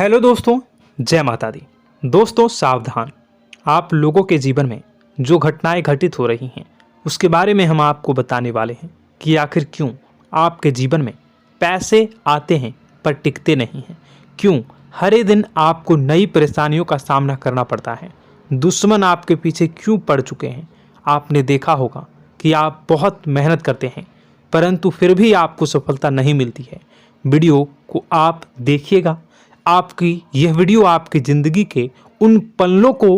Hello दोस्तों, जय माता दी। दोस्तों सावधान, आप लोगों के जीवन में जो घटनाएं घटित हो रही हैं उसके बारे में हम आपको बताने वाले हैं कि आखिर क्यों आपके जीवन में पैसे आते हैं पर टिकते नहीं हैं। क्यों हर दिन आपको नई परेशानियों का सामना करना पड़ता है। दुश्मन आपके पीछे क्यों पड़ चुके हैं। आपने देखा होगा कि आप बहुत मेहनत करते हैं परंतु फिर भी आपको सफलता नहीं मिलती है। वीडियो को आप देखिएगा। आपकी यह वीडियो आपकी ज़िंदगी के उन पन्नों को,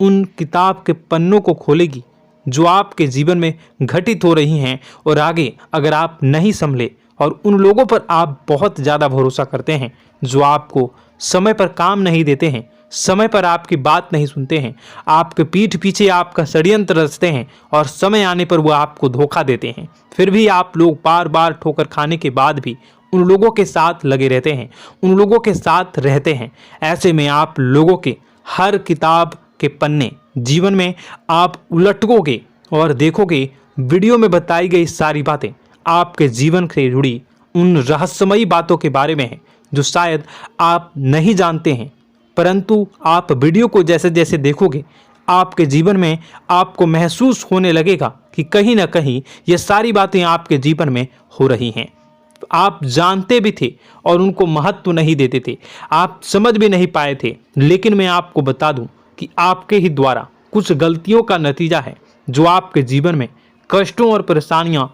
उन किताब के पन्नों को खोलेगी जो आपके जीवन में घटित हो रही हैं। और आगे अगर आप नहीं संभले और उन लोगों पर आप बहुत ज़्यादा भरोसा करते हैं जो आपको समय पर काम नहीं देते हैं, समय पर आपकी बात नहीं सुनते हैं, आपके पीठ पीछे आपका षड्यंत्र रचते हैं और समय आने पर वो आपको धोखा देते हैं, फिर भी आप लोग बार बार ठोकर खाने के बाद भी उन लोगों के साथ लगे रहते हैं, उन लोगों के साथ रहते हैं। ऐसे में आप लोगों के हर किताब के पन्ने जीवन में आप उलटोगे और देखोगे वीडियो में बताई गई सारी बातें आपके जीवन से जुड़ी उन रहस्यमयी बातों के बारे में हैं जो शायद आप नहीं जानते हैं। परंतु आप वीडियो को जैसे जैसे देखोगे आपके जीवन में आपको महसूस होने लगेगा कि कहीं ना कहीं ये सारी बातें आपके जीवन में हो रही हैं। आप जानते भी थे और उनको महत्व नहीं देते थे, आप समझ भी नहीं पाए थे। लेकिन मैं आपको बता दूं कि आपके ही द्वारा कुछ गलतियों का नतीजा है जो आपके जीवन में कष्टों और परेशानियां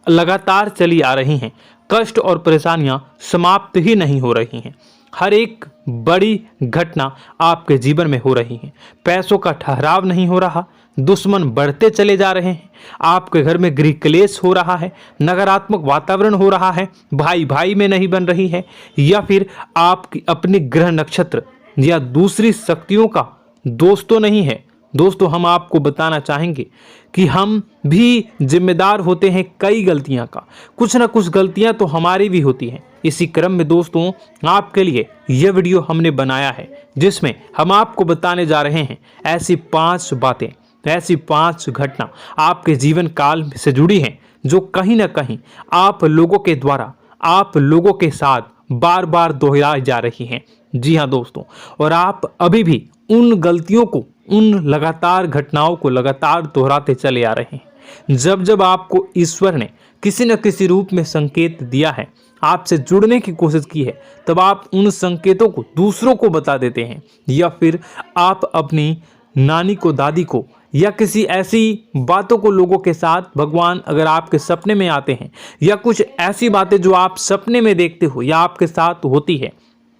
लगातार चली आ रही हैं। कष्ट और परेशानियां समाप्त ही नहीं हो रही हैं। हर एक बड़ी घटना आपके जीवन में हो रही है। पैसों का ठहराव नहीं हो रहा, दुश्मन बढ़ते चले जा रहे हैं, आपके घर में गृह क्लेश हो रहा है, नकारात्मक वातावरण हो रहा है, भाई भाई में नहीं बन रही है, या फिर आपकी अपनी ग्रह नक्षत्र या दूसरी शक्तियों का दोष तो नहीं है। दोस्तों हम आपको बताना चाहेंगे कि हम भी जिम्मेदार होते हैं कई गलतियां का। कुछ ना कुछ गलतियां तो हमारी भी होती हैं। इसी क्रम में दोस्तों आपके लिए यह वीडियो हमने बनाया है जिसमें हम आपको बताने जा रहे हैं ऐसी 5 बातें, ऐसी 5 घटना आपके जीवन काल से जुड़ी हैं जो कहीं ना कहीं आप लोगों के द्वारा आप लोगों के साथ बार बार दोहराई जा रही हैं। जी हाँ दोस्तों, और आप अभी भी उन गलतियों को, उन लगातार घटनाओं को लगातार दोहराते चले आ रहे हैं। जब जब आपको ईश्वर ने किसी न किसी रूप में संकेत दिया है, आपसे जुड़ने की कोशिश की है, तब आप उन संकेतों को दूसरों को बता देते हैं, या फिर आप अपनी नानी को, दादी को, या किसी ऐसी बातों को लोगों के साथ, भगवान अगर आपके सपने में आते हैं या कुछ ऐसी बातें जो आप सपने में देखते हो या आपके साथ होती है,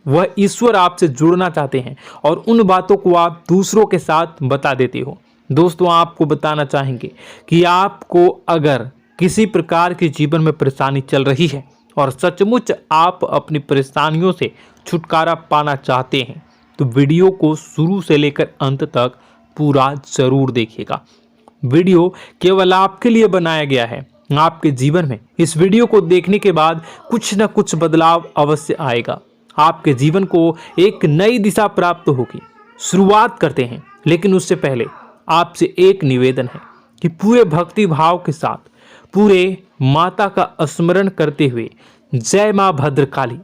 वह ईश्वर आपसे जुड़ना चाहते हैं और उन बातों को आप दूसरों के साथ बता देते हो। दोस्तों आपको बताना चाहेंगे कि आपको अगर किसी प्रकार की जीवन में परेशानी चल रही है और सचमुच आप अपनी परेशानियों से छुटकारा पाना चाहते हैं तो वीडियो को शुरू से लेकर अंत तक पूरा जरूर देखिएगा। वीडियो केवल आपके लिए बनाया गया है। आपके जीवन में इस वीडियो को देखने के बाद कुछ न कुछ बदलाव अवश्य आएगा। आपके जीवन को एक नई दिशा प्राप्त होगी। शुरुआत करते हैं, लेकिन उससे पहले आपसे एक निवेदन है कि पूरे भक्ति भाव के साथ, पूरे माता का स्मरण करते हुए जय मां भद्रकाली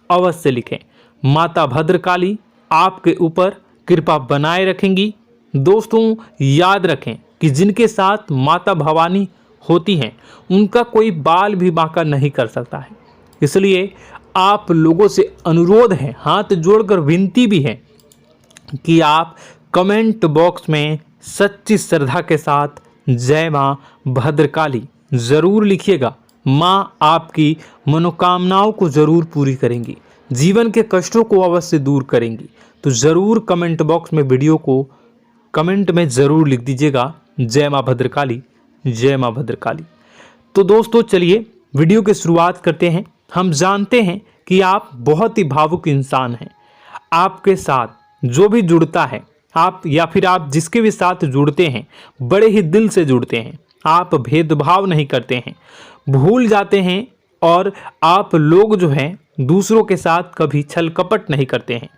अवश्य लिखें। माता भद्रकाली आपके ऊपर कृपा बनाए रखेंगी। दोस्तों याद रखें कि जिनके साथ माता भवानी होती हैं उनका कोई बाल भी बांका नहीं कर सकता है। इसलिए आप लोगों से अनुरोध है, हाथ जोड़कर विनती भी है कि आप कमेंट बॉक्स में सच्ची श्रद्धा के साथ जय मां भद्रकाली ज़रूर लिखिएगा। मां आपकी मनोकामनाओं को ज़रूर पूरी करेंगी, जीवन के कष्टों को अवश्य दूर करेंगी। तो ज़रूर कमेंट बॉक्स में वीडियो को कमेंट में ज़रूर लिख दीजिएगा जय मां भद्रकाली, जय मां भद्रकाली। तो दोस्तों चलिए वीडियो की शुरुआत करते हैं। हम जानते हैं कि आप बहुत ही भावुक इंसान हैं। आपके साथ जो भी जुड़ता है, आप या फिर आप जिसके भी साथ जुड़ते हैं बड़े ही दिल से जुड़ते हैं। आप भेदभाव नहीं करते हैं, भूल जाते हैं, और आप लोग जो हैं दूसरों के साथ कभी छल कपट नहीं करते हैं।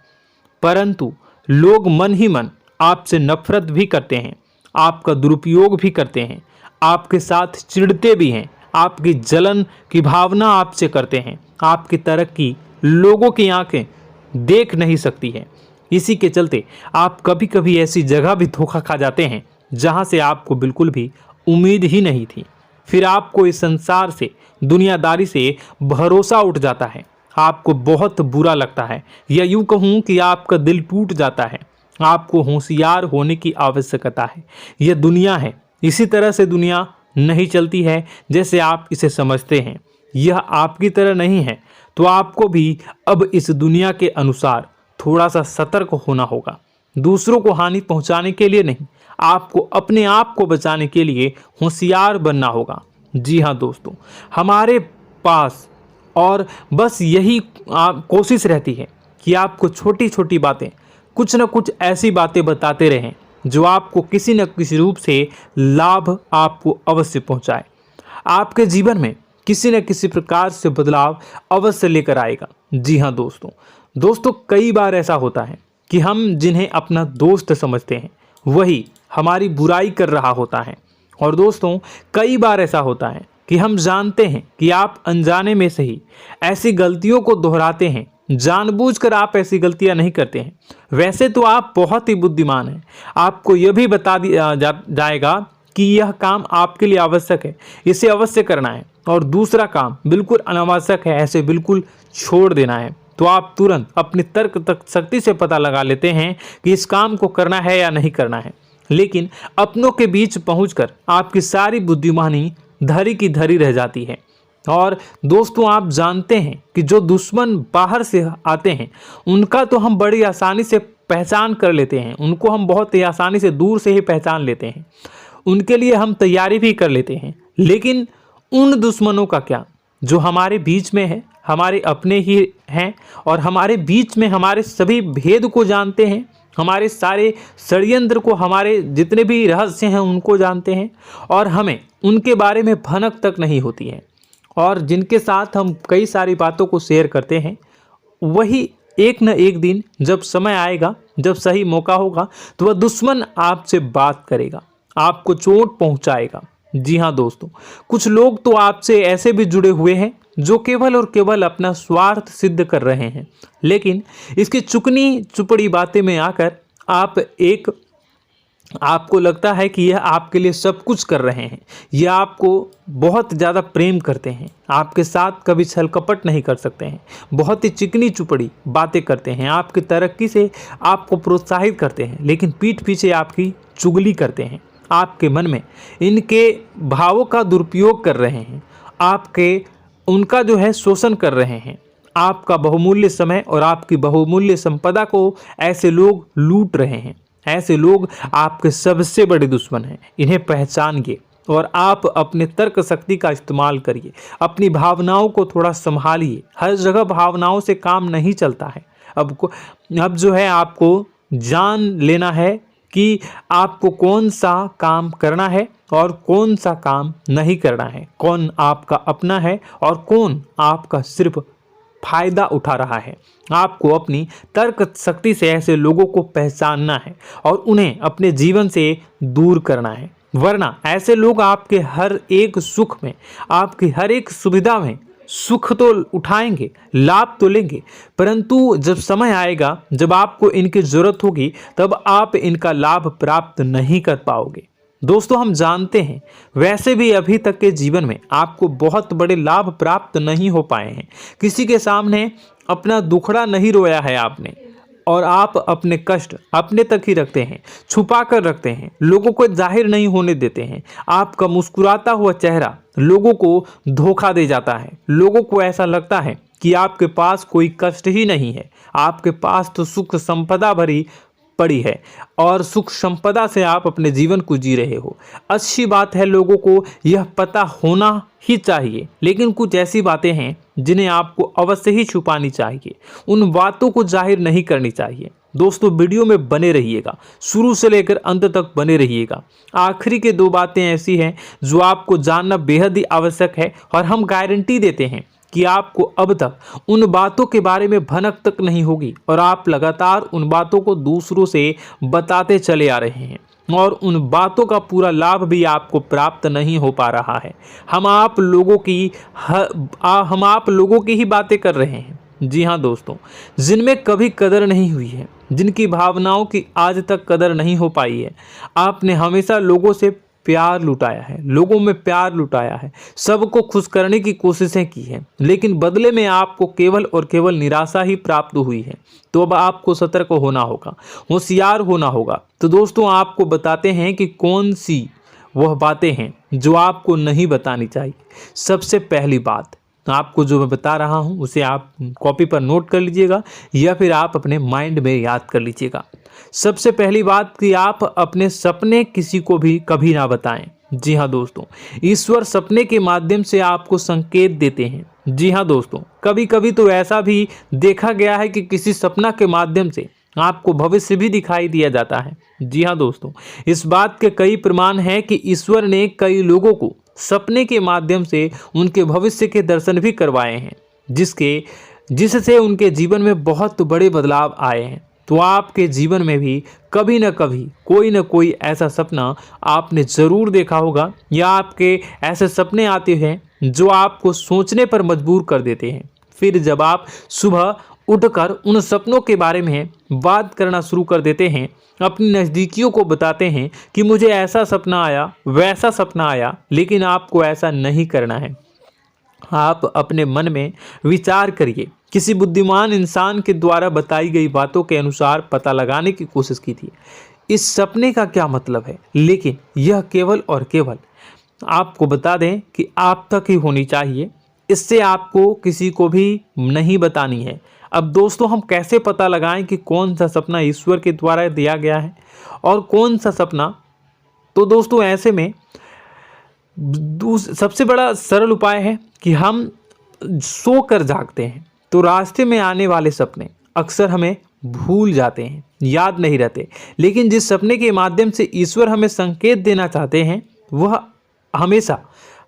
परंतु लोग मन ही मन आपसे नफरत भी करते हैं, आपका दुरुपयोग भी करते हैं, आपके साथ चिढ़ते भी हैं, आपकी जलन की भावना आपसे करते हैं। आपकी तरक्की लोगों की आंखें देख नहीं सकती है। इसी के चलते आप कभी कभी ऐसी जगह भी धोखा खा जाते हैं जहां से आपको बिल्कुल भी उम्मीद ही नहीं थी। फिर आपको इस संसार से, दुनियादारी से भरोसा उठ जाता है। आपको बहुत बुरा लगता है, या यूं कहूं कि आपका दिल टूट जाता है। आपको होशियार होने की आवश्यकता है। यह दुनिया है, इसी तरह से दुनिया नहीं चलती है जैसे आप इसे समझते हैं। यह आपकी तरह नहीं है, तो आपको भी अब इस दुनिया के अनुसार थोड़ा सा सतर्क होना होगा। दूसरों को हानि पहुंचाने के लिए नहीं, आपको अपने आप को बचाने के लिए होशियार बनना होगा। जी हाँ दोस्तों, हमारे पास और बस यही कोशिश रहती है कि आपको छोटी छोटी बातें, कुछ न कुछ ऐसी बातें बताते रहें जो आपको किसी न किसी रूप से लाभ आपको अवश्य पहुंचाए, आपके जीवन में किसी न किसी प्रकार से बदलाव अवश्य लेकर आएगा। जी हाँ दोस्तों, कई बार ऐसा होता है कि हम जिन्हें अपना दोस्त समझते हैं वही हमारी बुराई कर रहा होता है। और दोस्तों, कई बार ऐसा होता है कि हम जानते हैं कि आप अनजाने में से ही ऐसी गलतियों को दोहराते हैं। जानबूझकर आप ऐसी गलतियां नहीं करते हैं। वैसे तो आप बहुत ही बुद्धिमान हैं। आपको यह भी बता दिया जाएगा कि यह काम आपके लिए आवश्यक है, इसे अवश्य करना है, और दूसरा काम बिल्कुल अनावश्यक है, ऐसे बिल्कुल छोड़ देना है। तो आप तुरंत अपनी तर्क शक्ति से पता लगा लेते हैं कि इस काम को करना है या नहीं करना है। लेकिन अपनों के बीच पहुंचकर आपकी सारी बुद्धिमानी धरी की धरी रह जाती है। और दोस्तों, आप जानते हैं कि जो दुश्मन बाहर से आते हैं उनका तो हम बड़ी आसानी से पहचान कर लेते हैं, उनको हम बहुत ही आसानी से दूर से ही पहचान लेते हैं, उनके लिए हम तैयारी भी कर लेते हैं। लेकिन उन दुश्मनों का क्या जो हमारे बीच में है, हमारे अपने ही हैं, और हमारे बीच में हमारे सभी भेद को जानते हैं, हमारे सारे षड्यंत्र को, हमारे जितने भी रहस्य हैं उनको जानते हैं, और हमें उनके बारे में भनक तक नहीं होती है, और जिनके साथ हम कई सारी बातों को शेयर करते हैं, वही एक न एक दिन जब समय आएगा, जब सही मौका होगा, तो वह दुश्मन आपसे बात करेगा, आपको चोट पहुंचाएगा। जी हाँ दोस्तों, कुछ लोग तो आपसे ऐसे भी जुड़े हुए हैं जो केवल और केवल अपना स्वार्थ सिद्ध कर रहे हैं। लेकिन इसकी चुकनी चुपड़ी बातें में आकर आपको लगता है कि यह आपके लिए सब कुछ कर रहे हैं, यह आपको बहुत ज़्यादा प्रेम करते हैं, आपके साथ कभी छल कपट नहीं कर सकते हैं, बहुत ही चिकनी चुपड़ी बातें करते हैं, आपकी तरक्की से आपको प्रोत्साहित करते हैं, लेकिन पीठ पीछे आपकी चुगली करते हैं, आपके मन में इनके भावों का दुरुपयोग कर रहे हैं, उनका जो है शोषण कर रहे हैं। आपका बहुमूल्य समय और आपकी बहुमूल्य संपदा को ऐसे लोग लूट रहे हैं। ऐसे लोग आपके सबसे बड़े दुश्मन हैं। इन्हें पहचानिए और आप अपने तर्क शक्ति का इस्तेमाल करिए। अपनी भावनाओं को थोड़ा संभालिए। हर जगह भावनाओं से काम नहीं चलता है। अब जो है आपको जान लेना है कि आपको कौन सा काम करना है और कौन सा काम नहीं करना है, कौन आपका अपना है और कौन आपका सिर्फ फायदा उठा रहा है। आपको अपनी तर्क शक्ति से ऐसे लोगों को पहचानना है और उन्हें अपने जीवन से दूर करना है, वरना ऐसे लोग आपके हर एक सुख में, आपकी हर एक सुविधा में सुख तो उठाएंगे, लाभ तो लेंगे, परंतु जब समय आएगा, जब आपको इनकी जरूरत होगी, तब आप इनका लाभ प्राप्त नहीं कर पाओगे। दोस्तों, हम जानते हैं वैसे भी अभी तक के जीवन में आपको बहुत बड़े लाभ प्राप्त नहीं हो पाए हैं। किसी के सामने अपना दुखड़ा नहीं रोया है आपने, और आप अपने कष्ट अपने तक ही रखते हैं, छुपा कर रखते हैं, लोगों को जाहिर नहीं होने देते हैं। आपका मुस्कुराता हुआ चेहरा लोगों को धोखा दे जाता है। लोगों को ऐसा लगता है कि आपके पास कोई कष्ट ही नहीं है, आपके पास तो सुख संपदा भरी पड़ी है और सुख संपदा से आप अपने जीवन को जी रहे हो। अच्छी बात है, लोगों को यह पता होना ही चाहिए, लेकिन कुछ ऐसी बातें हैं जिन्हें आपको अवश्य ही छुपानी चाहिए। उन बातों को जाहिर नहीं करनी चाहिए। दोस्तों, वीडियो में बने रहिएगा, शुरू से लेकर अंत तक बने रहिएगा। आखिरी के 2 बातें ऐसी हैं जो आपको जानना बेहद ही आवश्यक है, और हम गारंटी देते हैं कि आपको अब तक उन बातों के बारे में भनक तक नहीं होगी, और आप लगातार उन बातों को दूसरों से बताते चले आ रहे हैं, और उन बातों का पूरा लाभ भी आपको प्राप्त नहीं हो पा रहा है। हम आप लोगों की ही बातें कर रहे हैं, जी हाँ दोस्तों, जिनमें कभी कदर नहीं हुई है, जिनकी भावनाओं की आज तक कदर नहीं हो पाई है। आपने हमेशा लोगों से प्यार लुटाया है, लोगों में प्यार लुटाया है, सबको खुश करने की कोशिशें की हैं, लेकिन बदले में आपको केवल और केवल निराशा ही प्राप्त हुई है। तो अब आपको सतर्क होना होगा, होशियार होना होगा। तो दोस्तों आपको बताते हैं कि कौन सी वह बातें हैं जो आपको नहीं बतानी चाहिए। सबसे पहली बात आपको जो मैं बता रहा हूं उसे आप कॉपी पर नोट कर लीजिएगा या फिर आप अपने माइंड में याद कर लीजिएगा। सबसे पहली बात कि आप अपने सपने किसी को भी कभी ना बताएं। जी हाँ दोस्तों, ईश्वर सपने के माध्यम से आपको संकेत देते हैं। जी हाँ दोस्तों, कभी कभी तो ऐसा भी देखा गया है कि किसी सपना के माध्यम से आपको भविष्य भी दिखाई दिया जाता है। जी हाँ दोस्तों, इस बात के कई प्रमाण हैं कि ईश्वर ने कई लोगों को सपने के माध्यम से उनके भविष्य के दर्शन भी करवाए हैं, जिससे उनके जीवन में बहुत बड़े बदलाव आए हैं। तो आपके जीवन में भी कभी न कभी कोई न कोई ऐसा सपना आपने ज़रूर देखा होगा, या आपके ऐसे सपने आते हैं जो आपको सोचने पर मजबूर कर देते हैं। फिर जब आप सुबह उठकर उन सपनों के बारे में बात करना शुरू कर देते हैं, अपनी नज़दीकियों को बताते हैं कि मुझे ऐसा सपना आया, वैसा सपना आया, लेकिन आपको ऐसा नहीं करना है। आप अपने मन में विचार करिए। किसी बुद्धिमान इंसान के द्वारा बताई गई बातों के अनुसार पता लगाने की कोशिश की थी इस सपने का क्या मतलब है, लेकिन यह केवल और केवल आपको बता दें कि आप तक ही होनी चाहिए। इससे आपको किसी को भी नहीं बतानी है। अब दोस्तों हम कैसे पता लगाएं कि कौन सा सपना ईश्वर के द्वारा दिया गया है और कौन सा सपना? तो दोस्तों ऐसे में सबसे बड़ा सरल उपाय है कि हम सोकर जागते हैं तो रास्ते में आने वाले सपने अक्सर हमें भूल जाते हैं, याद नहीं रहते। लेकिन जिस सपने के माध्यम से ईश्वर हमें संकेत देना चाहते हैं वह हमेशा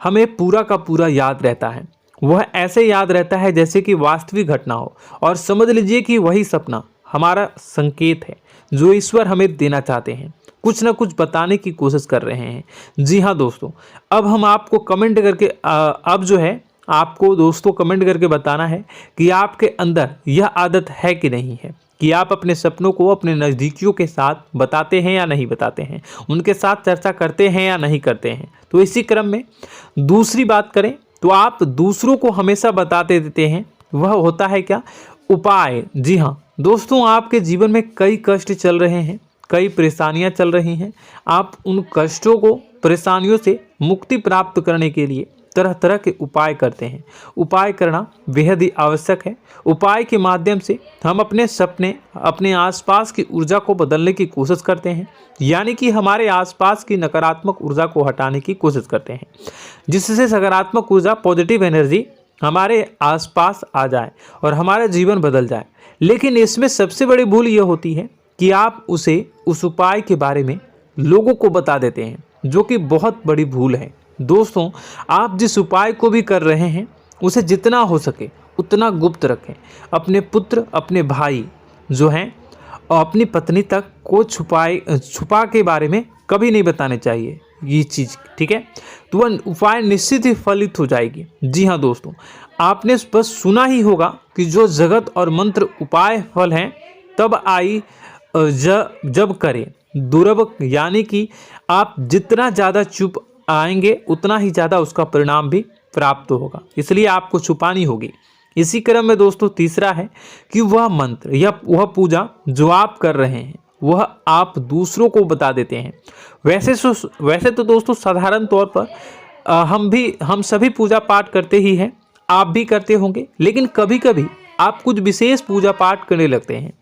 हमें पूरा का पूरा याद रहता है। वह ऐसे याद रहता है जैसे कि वास्तविक घटना हो, और समझ लीजिए कि वही सपना हमारा संकेत है जो ईश्वर हमें देना चाहते हैं, कुछ ना कुछ बताने की कोशिश कर रहे हैं। जी हाँ दोस्तों, अब हम आपको कमेंट करके अब जो है आपको दोस्तों कमेंट करके बताना है कि आपके अंदर यह आदत है कि नहीं है, कि आप अपने सपनों को अपने नज़दीकियों के साथ बताते हैं या नहीं बताते हैं, उनके साथ चर्चा करते हैं या नहीं करते हैं। तो इसी क्रम में दूसरी बात करें तो आप दूसरों को हमेशा बताते देते हैं, वह होता है क्या? उपाय। जी हाँ दोस्तों, आपके जीवन में कई कष्ट चल रहे हैं, कई परेशानियां चल रही हैं। आप उन कष्टों को, परेशानियों से मुक्ति प्राप्त करने के लिए तरह तरह के उपाय करते हैं। उपाय करना बेहद ही आवश्यक है। उपाय के माध्यम से हम अपने सपने, अपने आसपास की ऊर्जा को बदलने की कोशिश करते हैं, यानी कि हमारे आसपास की नकारात्मक ऊर्जा को हटाने की कोशिश करते हैं, जिससे सकारात्मक ऊर्जा, पॉजिटिव एनर्जी हमारे आसपास आ जाए और हमारा जीवन बदल जाए। लेकिन इसमें सबसे बड़ी भूल यह होती है कि आप उस उपाय के बारे में लोगों को बता देते हैं, जो कि बहुत बड़ी भूल है। दोस्तों आप जिस उपाय को भी कर रहे हैं उसे जितना हो सके उतना गुप्त रखें। अपने पुत्र, अपने भाई जो हैं और अपनी पत्नी तक को छुपा के बारे में कभी नहीं बताने चाहिए ये चीज़, ठीक है? तो वह उपाय निश्चित ही फलित हो जाएगी। जी हाँ दोस्तों, आपने बस सुना ही होगा कि जो जगत और मंत्र उपाय फल हैं तब आई जब करें दुर्लभ, यानी कि आप जितना ज़्यादा चुप आएंगे उतना ही ज़्यादा उसका परिणाम भी प्राप्त होगा, इसलिए आपको छुपानी होगी। इसी क्रम में दोस्तों तीसरा है कि वह मंत्र या वह पूजा जो आप कर रहे हैं वह आप दूसरों को बता देते हैं। वैसे तो दोस्तों साधारण तौर पर हम सभी पूजा पाठ करते ही हैं, आप भी करते होंगे, लेकिन कभी कभी आप कुछ विशेष पूजा पाठ करने लगते हैं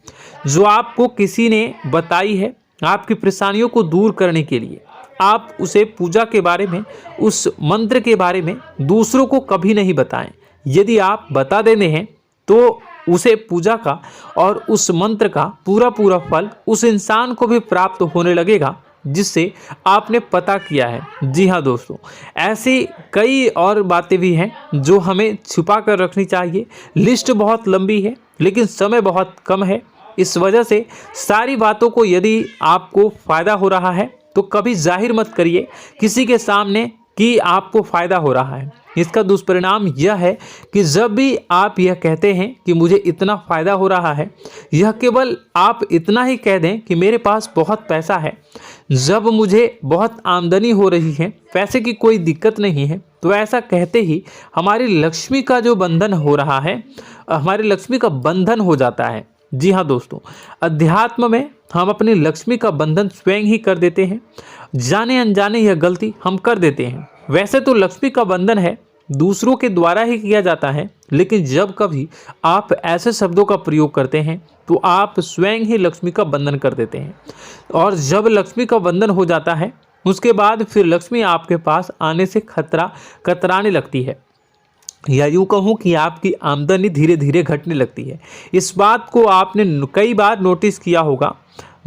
जो आपको किसी ने बताई है आपकी परेशानियों को दूर करने के लिए। आप उसे पूजा के बारे में, उस मंत्र के बारे में दूसरों को कभी नहीं बताएं। यदि आप बता देते हैं तो उसे पूजा का और उस मंत्र का पूरा पूरा फल उस इंसान को भी प्राप्त होने लगेगा जिससे आपने पता किया है। जी हाँ दोस्तों, ऐसी कई और बातें भी हैं जो हमें छुपा कर रखनी चाहिए। लिस्ट बहुत लंबी है लेकिन समय बहुत कम है, इस वजह से सारी बातों को यदि आपको फ़ायदा हो रहा है तो कभी जाहिर मत करिए, किसी के सामने कि आपको फ़ायदा हो रहा है। इसका दुष्परिणाम यह है कि जब भी आप यह कहते हैं कि मुझे इतना फ़ायदा हो रहा है, यह केवल आप इतना ही कह दें कि मेरे पास बहुत पैसा है, जब मुझे बहुत आमदनी हो रही है, पैसे की कोई दिक्कत नहीं है, तो ऐसा कहते ही हमारी लक्ष्मी का जो बंधन हो रहा है, हमारी लक्ष्मी का बंधन हो जाता है। जी हाँ दोस्तों, अध्यात्म में हम अपनी लक्ष्मी का बंधन स्वयं ही कर देते हैं। जाने अनजाने यह गलती हम कर देते हैं। वैसे तो लक्ष्मी का बंधन है दूसरों के द्वारा ही किया जाता है, लेकिन जब कभी आप ऐसे शब्दों का प्रयोग करते हैं तो आप स्वयं ही लक्ष्मी का बंधन कर देते हैं। और जब लक्ष्मी का बंधन हो जाता है, उसके बाद फिर लक्ष्मी आपके पास आने से कतराने लगती है, या यूँ कहूँ कि आपकी आमदनी धीरे धीरे घटने लगती है। इस बात को आपने कई बार नोटिस किया होगा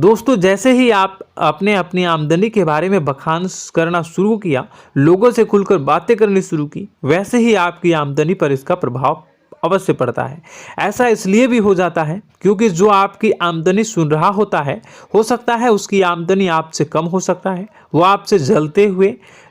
दोस्तों। जैसे ही आप अपने अपनी आमदनी के बारे में बखान करना शुरू किया, लोगों से खुलकर बातें करनी शुरू की, वैसे ही आपकी आमदनी पर इसका प्रभाव अवश्य पड़ता है। ऐसा इसलिए भी हो जाता है क्योंकि जो आपकी आमदनी सुन रहा होता है, हो सकता है उसकी आमदनी आपसे कम हो सकता है, वो आपसे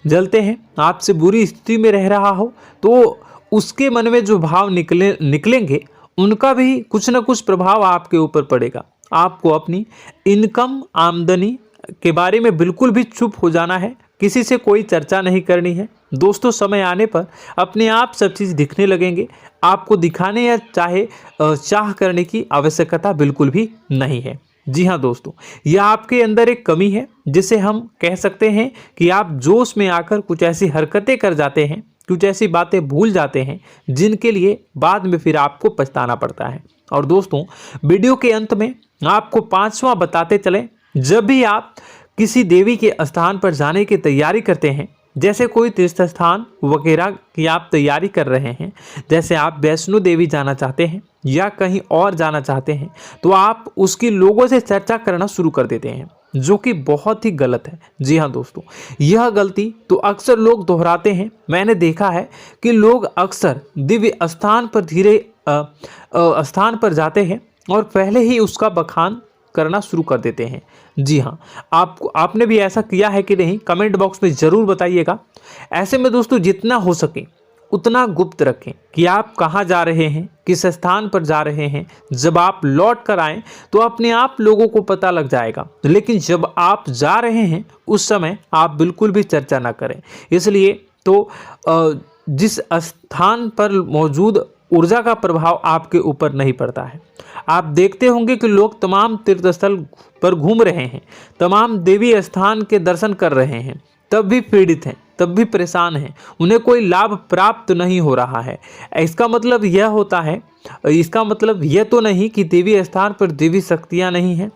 जलते हैं, आपसे बुरी स्थिति में रह रहा हो, तो उसके मन में जो भाव निकलेंगे उनका भी कुछ न कुछ प्रभाव आपके ऊपर पड़ेगा। आपको अपनी इनकम आमदनी के बारे में बिल्कुल भी चुप हो जाना है, किसी से कोई चर्चा नहीं करनी है दोस्तों। समय आने पर अपने आप सब चीज़ दिखने लगेंगे। आपको दिखाने या चाह करने की आवश्यकता बिल्कुल भी नहीं है। जी हाँ दोस्तों, यह आपके अंदर एक कमी है, जिसे हम कह सकते हैं कि आप जोश में आकर कुछ ऐसी हरकतें कर जाते हैं, कुछ ऐसी बातें भूल जाते हैं जिनके लिए बाद में फिर आपको पछताना पड़ता है। और दोस्तों, वीडियो के अंत में आपको 5वां बताते चलें, जब भी आप किसी देवी के स्थान पर जाने की तैयारी करते हैं, जैसे कोई तीर्थ स्थान वगैरह की आप तैयारी कर रहे हैं, जैसे आप वैष्णो देवी जाना चाहते हैं या कहीं और जाना चाहते हैं, तो आप उसकी लोगों से चर्चा करना शुरू कर देते हैं, जो कि बहुत ही गलत है। जी हाँ दोस्तों, यह गलती तो अक्सर लोग दोहराते हैं। मैंने देखा है कि लोग अक्सर दिव्य स्थान पर जाते हैं और पहले ही उसका बखान करना शुरू कर देते हैं। जी हाँ, आपने भी ऐसा किया है कि नहीं, कमेंट बॉक्स में ज़रूर बताइएगा। ऐसे में दोस्तों, जितना हो सके उतना गुप्त रखें कि आप कहाँ जा रहे हैं, किस स्थान पर जा रहे हैं। जब आप लौट कर आएँ तो अपने आप लोगों को पता लग जाएगा, लेकिन जब आप जा रहे हैं उस समय आप बिल्कुल भी चर्चा ना करें। इसलिए तो जिस स्थान पर मौजूद ऊर्जा का प्रभाव आपके ऊपर नहीं पड़ता है। आप देखते होंगे कि लोग तमाम तीर्थ स्थल पर घूम रहे हैं, तमाम देवी स्थान के दर्शन कर रहे हैं, तब भी पीड़ित हैं, तब भी परेशान हैं, उन्हें कोई लाभ प्राप्त नहीं हो रहा है। इसका मतलब यह तो नहीं कि देवी स्थान पर देवी शक्तियाँ नहीं हैं,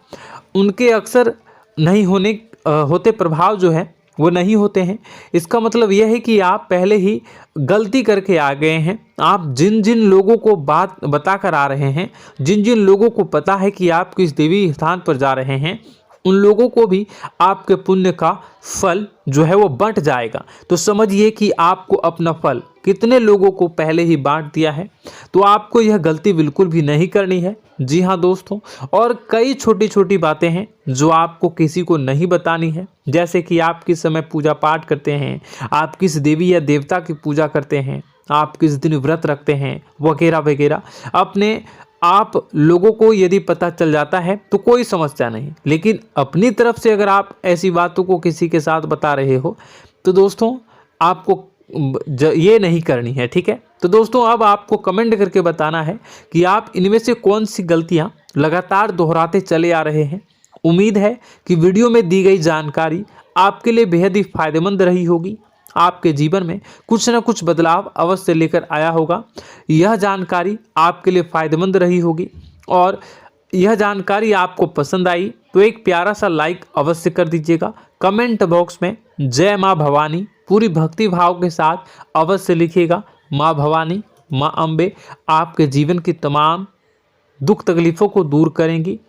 उनके अक्सर नहीं होते प्रभाव जो है वो नहीं होते हैं। इसका मतलब यह है कि आप पहले ही गलती करके आ गए हैं। आप जिन जिन लोगों को बात बता कर आ रहे हैं, जिन जिन लोगों को पता है कि आप किस देवी स्थान पर जा रहे हैं, उन लोगों को भी आपके पुण्य का फल जो है वो बंट जाएगा। तो समझिए कि आपको अपना फल कितने लोगों को पहले ही बांट दिया है। तो आपको यह गलती बिल्कुल भी नहीं करनी है। जी हाँ दोस्तों, और कई छोटी छोटी बातें हैं जो आपको किसी को नहीं बतानी है, जैसे कि आप किस समय पूजा पाठ करते हैं, आप किस देवी या देवता की पूजा करते हैं, आप किस दिन व्रत रखते हैं, वगैरह वगैरह। अपने आप लोगों को यदि पता चल जाता है तो कोई समस्या नहीं, लेकिन अपनी तरफ से अगर आप ऐसी बातों को किसी के साथ बता रहे हो तो दोस्तों आपको ये नहीं करनी है, ठीक है। तो दोस्तों, अब आपको कमेंट करके बताना है कि आप इनमें से कौन सी गलतियां लगातार दोहराते चले आ रहे हैं। उम्मीद है कि वीडियो में दी गई जानकारी आपके लिए बेहद ही फायदेमंद रही होगी, आपके जीवन में कुछ न कुछ बदलाव अवश्य लेकर आया होगा। यह जानकारी आपके लिए फायदेमंद रही होगी और यह जानकारी आपको पसंद आई तो एक प्यारा सा लाइक अवश्य कर दीजिएगा। कमेंट बॉक्स में जय माँ भवानी पूरी भक्ति भाव के साथ अवश्य लिखिएगा। माँ भवानी, माँ अम्बे आपके जीवन की तमाम दुख तकलीफ़ों को दूर करेंगी,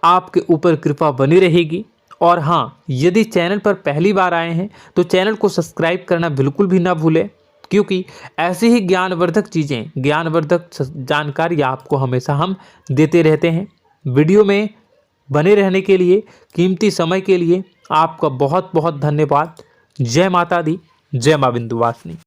आपके ऊपर कृपा बनी रहेगी। और हाँ, यदि चैनल पर पहली बार आए हैं तो चैनल को सब्सक्राइब करना बिल्कुल भी ना भूलें, क्योंकि ऐसी ही ज्ञानवर्धक चीज़ें, ज्ञानवर्धक जानकारी आपको हमेशा हम देते रहते हैं। वीडियो में बने रहने के लिए, कीमती समय के लिए आपका बहुत बहुत धन्यवाद। जय माता दी, जय मां विंध्यवासिनी।